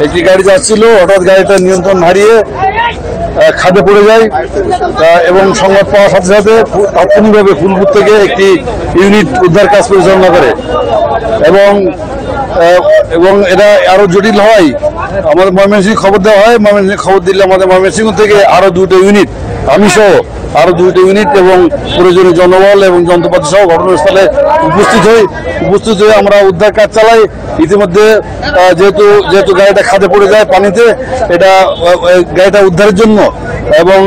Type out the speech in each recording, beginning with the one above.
একটি গাড়ি যাচ্ছিল, হঠাৎ গাড়িটা নিয়ন্ত্রণ হারিয়ে খাদে পড়ে যায় এবং সংবাদ পাওয়ার সাথে সাথে তাৎক্ষণিকভাবে ফুলপুর থেকে একটি ইউনিট উদ্ধার কাজ পরিচালনা করে এবং এটা আরো জটিল হয়। আমাদের ময়মনসিংহ খবর দেওয়া হয়, ময়মনসিংহ খবর দিলে আমাদের ময়মনসিংহ থেকে আরো 2টা ইউনিট, আমি সহ আরো 2টা ইউনিট এবং প্রয়োজনীয় জনবল এবং যন্ত্রপাতি সহ ঘটনাস্থলে উপস্থিত হয়ে আমরা উদ্ধার কাজ চালাই। ইতিমধ্যে যেহেতু গাড়িটা খাদে পড়ে যায় পানিতে, এটা গাড়িটা উদ্ধারের জন্য এবং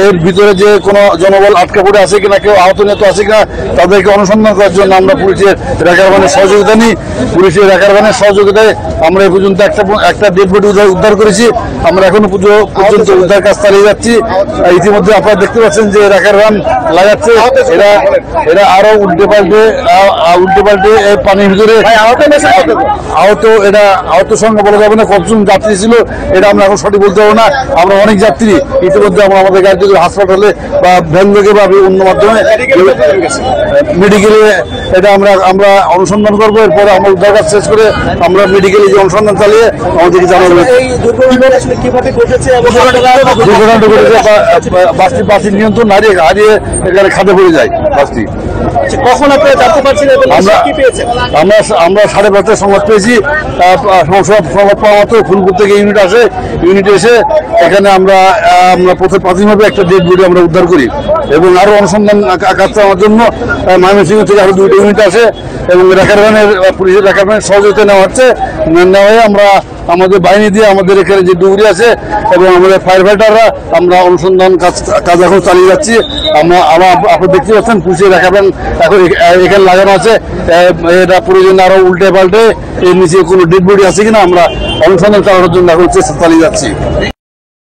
এর ভিতরে যে কোনো জনবল আটকে পড়ে আছে কিনা, কেউ আহত নিহত আছে কিনা, তাদেরকে অনুসন্ধান করার জন্য আমরা পুলিশের রেকার ভ্যানের সহযোগিতা নিই। পুলিশের রেকার ভ্যানের সহযোগিতায় আমরা এই পর্যন্ত একটা ডেড বডি উদ্ধার করেছি। আমরা এখনো পর্যন্ত উদ্ধার কাজ চালিয়ে যাচ্ছি। ইতিমধ্যে আপনারা দেখতে পাচ্ছেন যে রেকার ভ্যান লাগাচ্ছে, এরা আরো উল্টে পাল্টে পানির ভিতরে আহত সংখ্যা বলা যাবে না, কতজন যাত্রী ছিল এটা আমরা এখন সঠিক বলতে পারবো না। আমরা অনেক যাত্রী ইতিমধ্যে আমরা আমাদের গাড়িতে হাসপাতালে বা ভ্যান থেকে বা অন্য মাধ্যমে মেডিকেলে এটা আমরা অনুসন্ধান করবো। এরপরে আমরা উদ্ধার কাজ শেষ করে আমরা মেডিকেলে যে অনুসন্ধান চালিয়ে আমাদেরকে জানাবো। দুর্ঘটনাটা ঘটেছে, বাসটি নিয়ন্ত্রণ হারিয়ে এখানে খাদে পড়ে যায় বাসটি। কখন আপনারা জানতে পারছেন? আমরা 5:30 সংবাদ পেয়েছি। সংবাদ পাওয়া মাত্র ফুলপুর থেকে ইউনিট এসে এখানে আমরা প্রাথমিকভাবে একটা ডেড বডি আমরা উদ্ধার করি এবং আরো অনুসন্ধান কাজ চালানোর জন্য ময়মনসিংহ থেকে আরো 2টা ইউনিট আসে এবং পুলিশের রেকার ভ্যানের সহযোগিতা নেওয়া হয়ে আমরা আমাদের বাহিনী দিয়ে আমাদের এখানে যে ডুবুরি আছে এবং আমাদের ফায়ার ফাইটাররা আমরা অনুসন্ধান কাজ এখন চালিয়ে যাচ্ছি। আপনি দেখতে পাচ্ছেন পুলিশের রেকার ভ্যান এখন এখানে লাগানো আছে। এটা প্রয়োজন আরো উল্টে পাল্টে এর নিচে কোনো ডেড বডি আছে কিনা আমরা অনুসন্ধান চালানোর জন্য এখন চেষ্টা চালিয়ে যাচ্ছি।